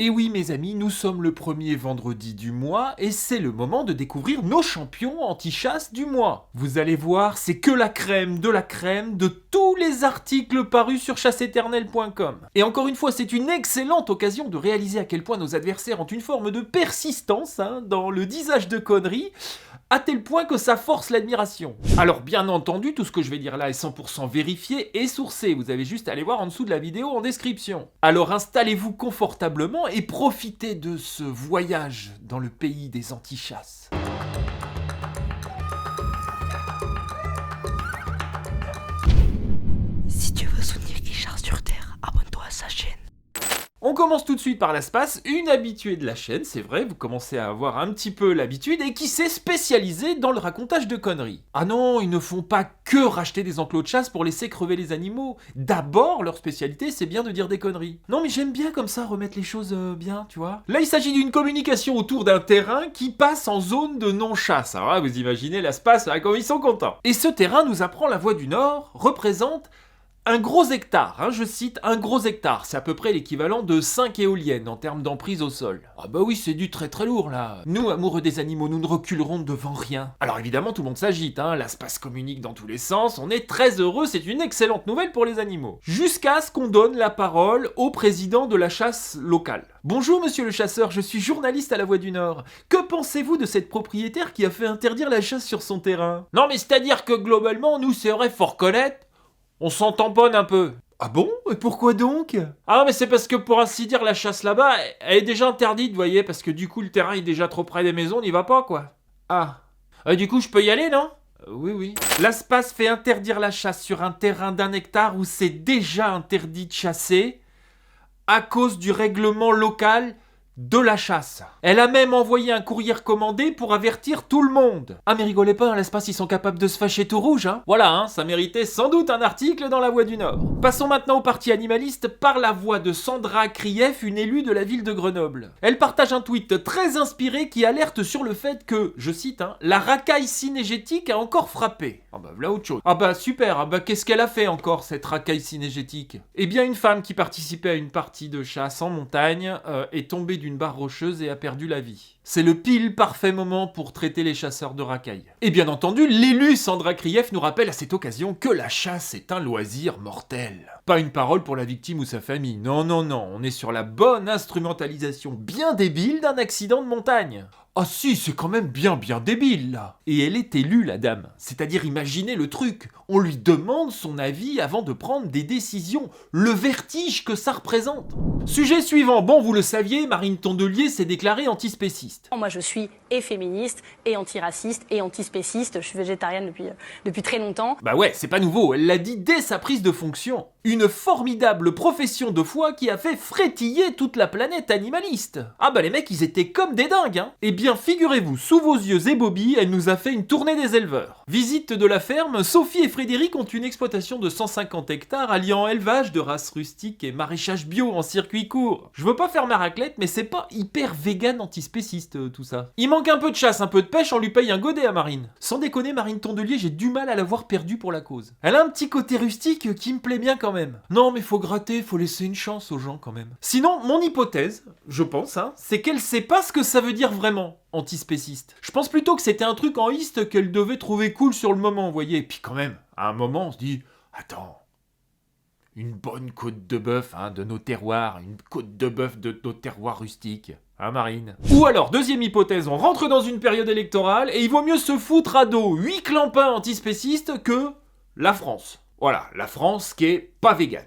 Et oui mes amis, nous sommes le premier vendredi du mois et c'est le moment de découvrir nos champions anti-chasse du mois. Vous allez voir, c'est que la crème de tous les articles parus sur chasseéternelle.com. Et encore une fois, c'est une excellente occasion de réaliser à quel point nos adversaires ont une forme de persistance dans le disage de conneries, à tel point que ça force l'admiration. Alors bien entendu, tout ce que je vais dire là est 100% vérifié et sourcé, vous avez juste à aller voir en dessous de la vidéo en description. Alors installez-vous confortablement et profitez de ce voyage dans le pays des anti-chasses. Si tu veux soutenir Richard sur Terre, abonne-toi à sa chaîne. On commence tout de suite par l'espace, une habituée de la chaîne, c'est vrai, vous commencez à avoir un petit peu l'habitude, et qui s'est spécialisée dans le racontage de conneries. Ah non, ils ne font pas que racheter des enclos de chasse pour laisser crever les animaux. D'abord, leur spécialité, c'est bien de dire des conneries. Non mais j'aime bien comme ça remettre les choses bien, tu vois. Là, il s'agit d'une communication autour d'un terrain qui passe en zone de non-chasse. Alors là, vous imaginez l'espace, là, comme ils sont contents. Et ce terrain, nous apprend la Voix du Nord, représente un gros hectare, je cite, un gros hectare, c'est à peu près l'équivalent de 5 éoliennes en termes d'emprise au sol. Ah bah oui, c'est du très très lourd là. Nous, amoureux des animaux, nous ne reculerons devant rien. Alors évidemment, tout le monde s'agite, l'espace communique dans tous les sens, on est très heureux, c'est une excellente nouvelle pour les animaux. Jusqu'à ce qu'on donne la parole au président de la chasse locale. Bonjour monsieur le chasseur, je suis journaliste à la Voix du Nord. Que pensez-vous de cette propriétaire qui a fait interdire la chasse sur son terrain? Non mais c'est-à-dire que globalement, nous c'est vrai, faut reconnaître, on s'en tamponne un peu. Ah bon? Et pourquoi donc? Ah mais c'est parce que pour ainsi dire la chasse là-bas, elle est déjà interdite, vous voyez, parce que du coup le terrain est déjà trop près des maisons, on n'y va pas quoi. Ah. Du coup je peux y aller, non? Oui. L'ASPAS fait interdire la chasse sur un terrain d'1 hectare où c'est déjà interdit de chasser à cause du règlement local de la chasse. Elle a même envoyé un courrier recommandé pour avertir tout le monde. Ah mais rigolez pas, l'espace ils sont capables de se fâcher tout rouge, Voilà, ça méritait sans doute un article dans la Voix du Nord. Passons maintenant au parti animaliste par la voix de Sandra Krief, une élue de la ville de Grenoble. Elle partage un tweet très inspiré qui alerte sur le fait que, je cite, la racaille cinégétique a encore frappé. Ah bah voilà autre chose. Ah bah super, qu'est-ce qu'elle a fait encore cette racaille cinégétique? Eh bien une femme qui participait à une partie de chasse en montagne est tombée d'une barre rocheuse et a perdu la vie. C'est le pile parfait moment pour traiter les chasseurs de racailles. Et bien entendu, l'élu Sandra Krief nous rappelle à cette occasion que la chasse est un loisir mortel. Pas une parole pour la victime ou sa famille. Non, on est sur la bonne instrumentalisation bien débile d'un accident de montagne. Ah si, c'est quand même bien débile là. Et elle est élue la dame. C'est-à-dire imaginez le truc. On lui demande son avis avant de prendre des décisions. Le vertige que ça représente. Sujet suivant. Bon, vous le saviez, Marine Tondelier s'est déclarée antispéciste. Moi je suis et féministe, et antiraciste, et antispéciste. Je suis végétarienne depuis très longtemps. Bah ouais, c'est pas nouveau. Elle l'a dit dès sa prise de fonction. Une formidable profession de foi qui a fait frétiller toute la planète animaliste. Ah bah les mecs, ils étaient comme des dingues, Eh bien, figurez-vous, sous vos yeux et Bobby, elle nous a fait une tournée des éleveurs. Visite de la ferme, Sophie et Frédéric ont une exploitation de 150 hectares alliant élevage de races rustiques et maraîchage bio en circuit court. Je veux pas faire ma raclette, mais c'est pas hyper vegan antispéciste tout ça. Il manque un peu de chasse, un peu de pêche, on lui paye un godet à Marine. Sans déconner, Marine Tondelier, j'ai du mal à l'avoir perdue pour la cause. Elle a un petit côté rustique qui me plaît bien quand même. Non mais faut gratter, faut laisser une chance aux gens quand même. Sinon, mon hypothèse, je pense, c'est qu'elle sait pas ce que ça veut dire vraiment, antispéciste. Je pense plutôt que c'était un truc en iste qu'elle devait trouver cool sur le moment, vous voyez. Et puis quand même, à un moment, on se dit, attends, une bonne côte de bœuf de nos terroirs, une côte de bœuf de nos terroirs rustiques. Marine. Ou alors, deuxième hypothèse, on rentre dans une période électorale et il vaut mieux se foutre à dos 8 clampins antispécistes que la France. Voilà, la France qui est pas végane.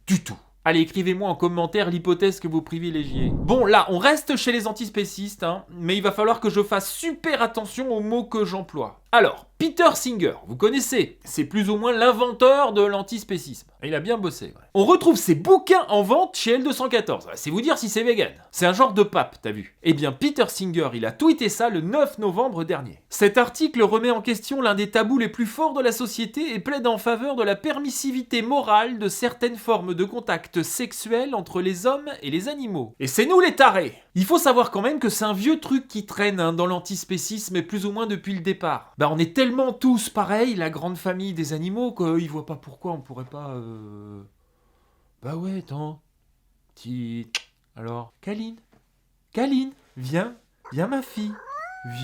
Du tout. Allez, écrivez-moi en commentaire l'hypothèse que vous privilégiez. Bon, là, on reste chez les antispécistes, mais il va falloir que je fasse super attention aux mots que j'emploie. Alors, Peter Singer, vous connaissez, c'est plus ou moins l'inventeur de l'antispécisme. Il a bien bossé. Ouais. On retrouve ses bouquins en vente chez L214. C'est vous dire si c'est vegan. C'est un genre de pape, t'as vu. Eh bien, Peter Singer, il a tweeté ça le 9 novembre dernier. Cet article remet en question l'un des tabous les plus forts de la société et plaide en faveur de la permissivité morale de certaines formes de contact sexuel entre les hommes et les animaux. Et c'est nous les tarés. Il faut savoir quand même que c'est un vieux truc qui traîne dans l'antispécisme et plus ou moins depuis le départ. On est tellement tous pareils, la grande famille des animaux, qu'ils voient pas pourquoi on pourrait pas... Bah ouais, attends... Alors, Kaline, viens ma fille,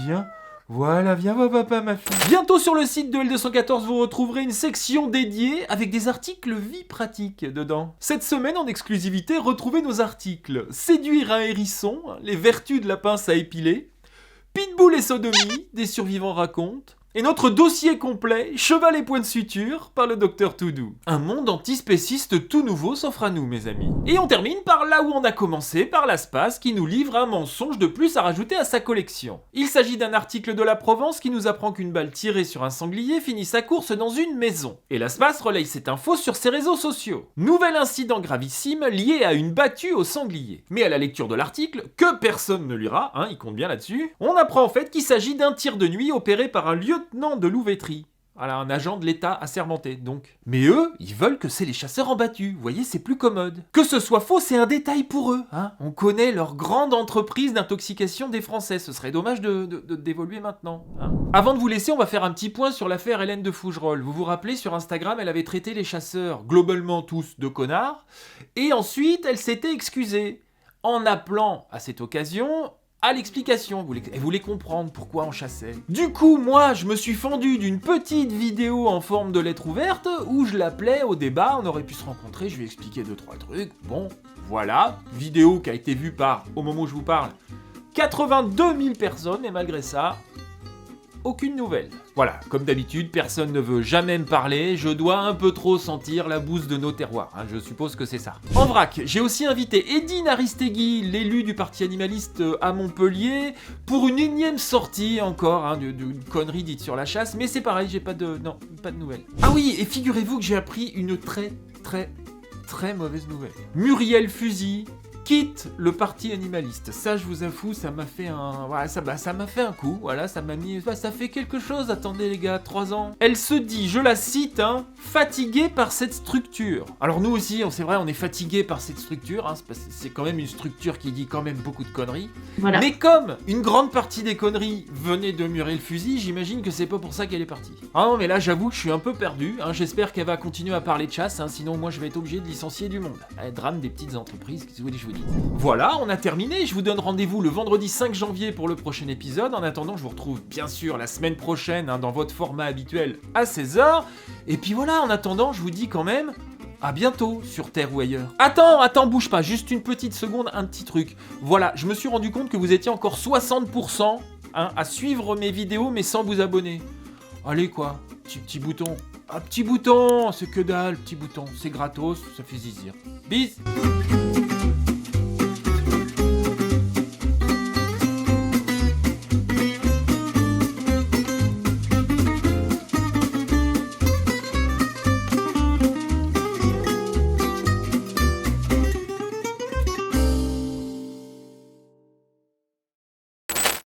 viens. Voilà, viens voir papa, ma fille. Bientôt sur le site de L214, vous retrouverez une section dédiée avec des articles vie pratique dedans. Cette semaine, en exclusivité, retrouvez nos articles Séduire un hérisson, les vertus de la pince à épiler, Pitbull et sodomie, des survivants racontent, et notre dossier complet, Cheval et points de suture, par le Docteur Toudou. Un monde antispéciste tout nouveau s'offre à nous, mes amis. Et on termine par là où on a commencé, par l'Aspace, qui nous livre un mensonge de plus à rajouter à sa collection. Il s'agit d'un article de la Provence qui nous apprend qu'une balle tirée sur un sanglier finit sa course dans une maison. Et l'Aspace relaye cette info sur ses réseaux sociaux. Nouvel incident gravissime lié à une battue au sanglier. Mais à la lecture de l'article, que personne ne lira, il compte bien là-dessus, on apprend en fait qu'il s'agit d'un tir de nuit opéré par un lieutenant de louveterie. Voilà, un agent de l'État assermenté, donc. Mais eux, ils veulent que c'est les chasseurs en battue, vous voyez, c'est plus commode. Que ce soit faux, c'est un détail pour eux, On connaît leur grande entreprise d'intoxication des Français, ce serait dommage de d'évoluer maintenant, Avant de vous laisser, on va faire un petit point sur l'affaire Hélène de Fougerolles. Vous vous rappelez, sur Instagram, elle avait traité les chasseurs, globalement tous, de connards, et ensuite, elle s'était excusée, en appelant, à cette occasion, à l'explication, elle voulait comprendre pourquoi on chassait. Du coup, moi, je me suis fendu d'une petite vidéo en forme de lettre ouverte où je l'appelais au débat, on aurait pu se rencontrer, je lui ai expliqué 2-3 trucs, bon, voilà, vidéo qui a été vue par, au moment où je vous parle, 82 000 personnes, et malgré ça, aucune nouvelle. Voilà, comme d'habitude, personne ne veut jamais me parler, je dois un peu trop sentir la bouse de nos terroirs, je suppose que c'est ça. En vrac, j'ai aussi invité Edine Aristegui, l'élu du parti animaliste à Montpellier, pour une énième sortie encore, d'une connerie dite sur la chasse, mais c'est pareil, j'ai pas de nouvelles. Ah oui, et figurez-vous que j'ai appris une très mauvaise nouvelle. Muriel Fusil quitte le parti animaliste. Ça, je vous avoue, ça m'a fait un... Voilà, ça m'a fait un coup, voilà, ça m'a mis... Ça fait quelque chose, attendez les gars, 3 ans. Elle se dit, je la cite, fatiguée par cette structure. Alors nous aussi, c'est vrai, on est fatigué par cette structure, c'est quand même une structure qui dit quand même beaucoup de conneries. Voilà. Mais comme une grande partie des conneries venaient de Muriel Fusil, j'imagine que c'est pas pour ça qu'elle est partie. Ah non, mais là, j'avoue que je suis un peu perdu, j'espère qu'elle va continuer à parler de chasse, sinon moi je vais être obligé de licencier du monde. Drame des petites entreprises, qu'est-ce que vous voulez que je vous dise. Voilà, on a terminé, je vous donne rendez-vous le vendredi 5 janvier pour le prochain épisode. En attendant, je vous retrouve bien sûr la semaine prochaine dans votre format habituel à 16h. Et puis voilà, en attendant, je vous dis quand même à bientôt sur Terre ou ailleurs. Attends, bouge pas, juste une petite seconde, un petit truc. Voilà, je me suis rendu compte que vous étiez encore 60% à suivre mes vidéos mais sans vous abonner. Allez quoi, petit bouton. Petit bouton, c'est que dalle, petit bouton, c'est gratos, ça fait zizir. Bis.